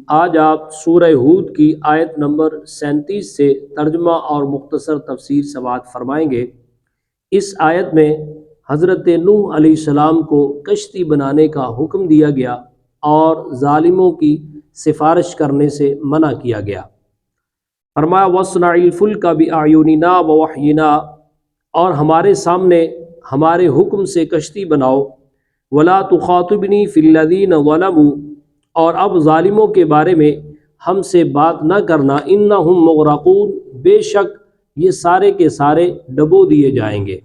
آج آپ سورہ ہود کی آیت نمبر 37 سے ترجمہ اور مختصر تفسیر سماعت فرمائیں گے۔ اس آیت میں حضرت نوح علیہ السلام کو کشتی بنانے کا حکم دیا گیا اور ظالموں کی سفارش کرنے سے منع کیا گیا۔ فرمایا وَاصْنَعِ الْفُلْكَ بِأَعْيُنِنَا وَوَحْيِنَا، اور ہمارے سامنے ہمارے حکم سے کشتی بناؤ۔ وَلَا تُخَاطِبْنِي فِي الَّذِينَ ظَلَمُوا، اور اب ظالموں کے بارے میں ہم سے بات نہ کرنا۔ اِنَّهُمْ مُغْرَقُونَ، بے شک یہ سارے کے سارے ڈبو دیے جائیں گے۔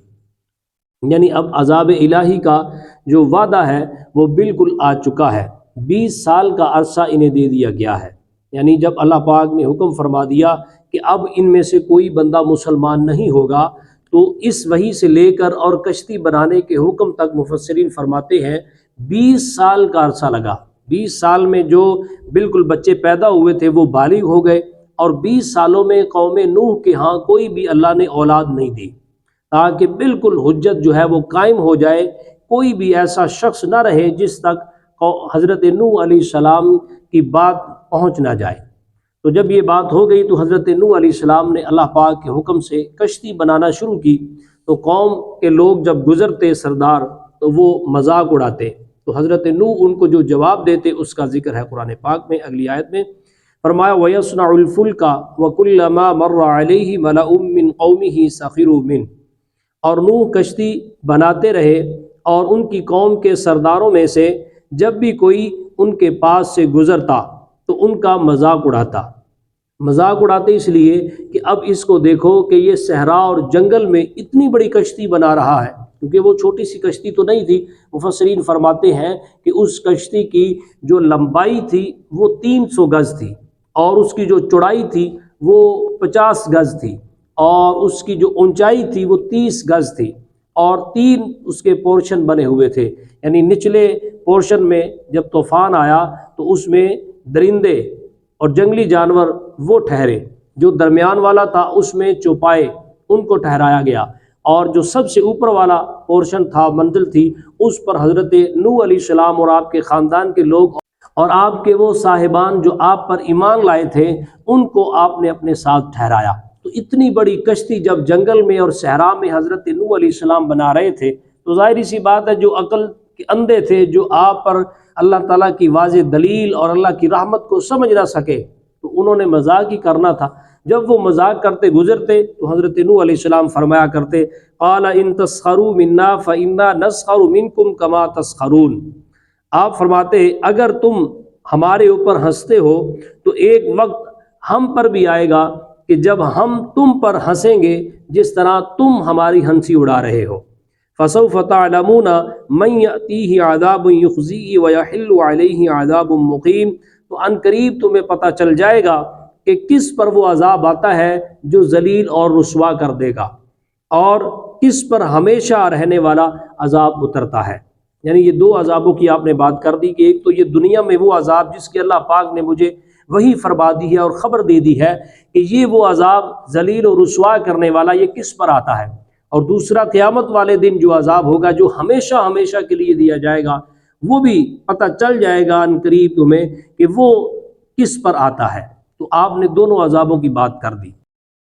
یعنی اب عذاب الہی کا جو وعدہ ہے وہ بالکل آ چکا ہے۔ 20 سال کا عرصہ انہیں دے دیا گیا ہے۔ یعنی جب اللہ پاک نے حکم فرما دیا کہ اب ان میں سے کوئی بندہ مسلمان نہیں ہوگا، تو اس وحی سے لے کر اور کشتی بنانے کے حکم تک مفسرین فرماتے ہیں 20 سال کا عرصہ لگا۔ 20 سال میں جو بالکل بچے پیدا ہوئے تھے وہ بالغ ہو گئے، اور 20 سالوں میں قوم نوح کے ہاں کوئی بھی اللہ نے اولاد نہیں دی، تاکہ بالکل حجت جو ہے وہ قائم ہو جائے، کوئی بھی ایسا شخص نہ رہے جس تک حضرت نوح علیہ السلام کی بات پہنچ نہ جائے۔ تو جب یہ بات ہو گئی تو حضرت نوح علیہ السلام نے اللہ پاک کے حکم سے کشتی بنانا شروع کی۔ تو قوم کے لوگ جب گزرتے سردار تو وہ مذاق اڑاتے، تو حضرت نوح ان کو جو جواب دیتے اس کا ذکر ہے قرآن پاک میں اگلی آیت میں۔ فرمایا وَيَصْنَعُ الْفُلْكَ وَكُلَّمَا مَرَّ عَلَيْهِ مَلَأٌ مِّن قَوْمِهِ سَخِرُوا مِنْهُ، اور نوح کشتی بناتے رہے اور ان کی قوم کے سرداروں میں سے جب بھی کوئی ان کے پاس سے گزرتا تو ان کا مذاق اڑاتا۔ مذاق اڑاتے اس لیے کہ اب اس کو دیکھو کہ یہ صحرا اور جنگل میں اتنی بڑی کشتی بنا رہا ہے، کیونکہ وہ چھوٹی سی کشتی تو نہیں تھی۔ مفسرین فرماتے ہیں کہ اس کشتی کی جو لمبائی تھی وہ 300 گز تھی، اور اس کی جو چوڑائی تھی وہ 50 گز تھی، اور اس کی جو اونچائی تھی وہ 30 گز تھی، اور 3 اس کے پورشن بنے ہوئے تھے۔ یعنی نچلے پورشن میں جب طوفان آیا تو اس میں درندے اور جنگلی جانور وہ ٹھہرے، جو درمیان والا تھا اس میں چوپائے ان کو ٹھہرایا گیا، اور جو سب سے اوپر والا پورشن تھا، منزل تھی، اس پر حضرت نوح علیہ السلام اور آپ کے خاندان کے لوگ اور آپ کے وہ صاحبان جو آپ پر ایمان لائے تھے ان کو آپ نے اپنے ساتھ ٹھہرایا۔ تو اتنی بڑی کشتی جب جنگل میں اور صحرا میں حضرت نوح علیہ السلام بنا رہے تھے، تو ظاہری سی بات ہے جو عقل کے اندھے تھے، جو آپ پر اللہ تعالیٰ کی واضح دلیل اور اللہ کی رحمت کو سمجھ نہ سکے، تو انہوں نے مذاق ہی کرنا تھا۔ جب وہ مذاق کرتے گزرتے تو حضرت نوح علیہ السلام فرمایا کرتے قال ان تسخروا منا فانا نسخر منکم کما تسخرون، آپ فرماتے اگر تم ہمارے اوپر ہنستے ہو تو ایک وقت ہم پر بھی آئے گا کہ جب ہم تم پر ہنسیں گے جس طرح تم ہماری ہنسی اڑا رہے ہو۔ فسوف تعلمون من یأتیہ عذاب یخزیہ ویحل علیہ عذاب مقیم، تو ان قریب تمہیں پتہ چل جائے گا کہ کس پر وہ عذاب آتا ہے جو ذلیل اور رسوا کر دے گا، اور کس پر ہمیشہ رہنے والا عذاب اترتا ہے۔ یعنی یہ 2 عذابوں کی آپ نے بات کر دی کہ ایک تو یہ دنیا میں وہ عذاب جس کے اللہ پاک نے مجھے وہی فرما دی ہے اور خبر دے دی ہے کہ یہ وہ عذاب ذلیل و رسوا کرنے والا یہ کس پر آتا ہے، اور دوسرا قیامت والے دن جو عذاب ہوگا جو ہمیشہ ہمیشہ کے لیے دیا جائے گا، وہ بھی پتہ چل جائے گا ان قریب تمہیں کہ وہ کس پر آتا ہے۔ تو آپ نے دونوں عذابوں کی بات کر دی۔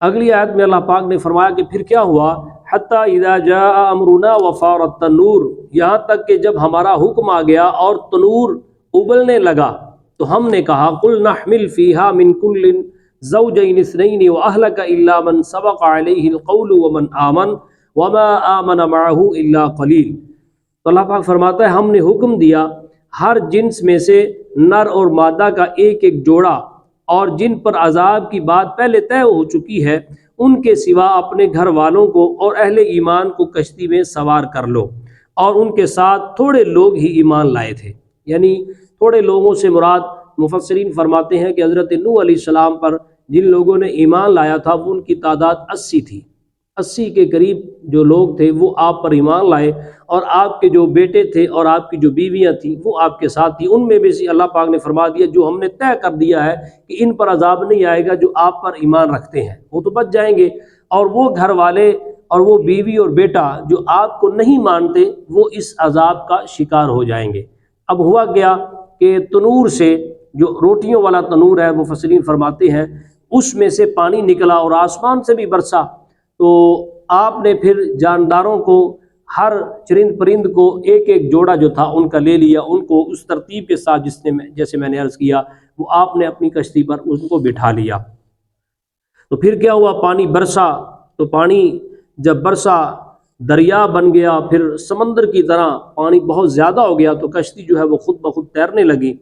اگلی آیت میں اللہ پاک نے فرمایا کہ پھر کیا ہوا، حتیٰ اذا جاء امرنا وفار التنور، یہاں تک کہ جب ہمارا حکم آ گیا اور تنور ابلنے لگا تو ہم نے کہا قل نحمل فیہا من کل زوجین اثنین واہلک الا من سبق علیہ القول ومن آمن وما آمن معہ الا قلیل۔ تو اللہ پاک فرماتا ہے ہم نے حکم دیا ہر جنس میں سے نر اور مادہ کا ایک ایک جوڑا، اور جن پر عذاب کی بات پہلے طے ہو چکی ہے ان کے سوا اپنے گھر والوں کو اور اہل ایمان کو کشتی میں سوار کر لو، اور ان کے ساتھ تھوڑے لوگ ہی ایمان لائے تھے۔ یعنی تھوڑے لوگوں سے مراد مفسرین فرماتے ہیں کہ حضرت نوح علیہ السلام پر جن لوگوں نے ایمان لایا تھا وہ ان کی تعداد 80 تھی، 80 کے قریب جو لوگ تھے وہ آپ پر ایمان لائے، اور آپ کے جو بیٹے تھے اور آپ کی جو بیویاں تھیں وہ آپ کے ساتھ تھیں۔ ان میں بھی سے اللہ پاک نے فرما دیا جو ہم نے طے کر دیا ہے کہ ان پر عذاب نہیں آئے گا، جو آپ پر ایمان رکھتے ہیں وہ تو بچ جائیں گے، اور وہ گھر والے اور وہ بیوی اور بیٹا جو آپ کو نہیں مانتے وہ اس عذاب کا شکار ہو جائیں گے۔ اب ہوا گیا کہ تنور سے جو روٹیوں والا تنور ہے، مفسرین فرماتے ہیں اس میں سے پانی نکلا اور آسمان سے بھی برسا، تو آپ نے پھر جانداروں کو، ہر چرند پرند کو ایک ایک جوڑا جو تھا ان کا لے لیا، ان کو اس ترتیب کے ساتھ جیسے میں نے عرض کیا وہ آپ نے اپنی کشتی پر ان کو بٹھا لیا۔ تو پھر کیا ہوا، پانی برسا، تو پانی جب برسا دریا بن گیا، پھر سمندر کی طرح پانی بہت زیادہ ہو گیا، تو کشتی جو ہے وہ خود بخود تیرنے لگی۔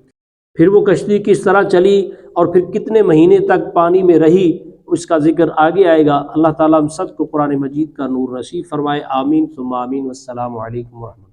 پھر وہ کشتی کس طرح چلی اور پھر کتنے مہینے تک پانی میں رہی، اس کا ذکر آگے آئے گا۔ اللہ تعالیٰ ہم سب کو قرآن مجید کا نور نصیب فرمائے، آمین ثم آمین، والسلام علیکم ورحمۃ اللہ۔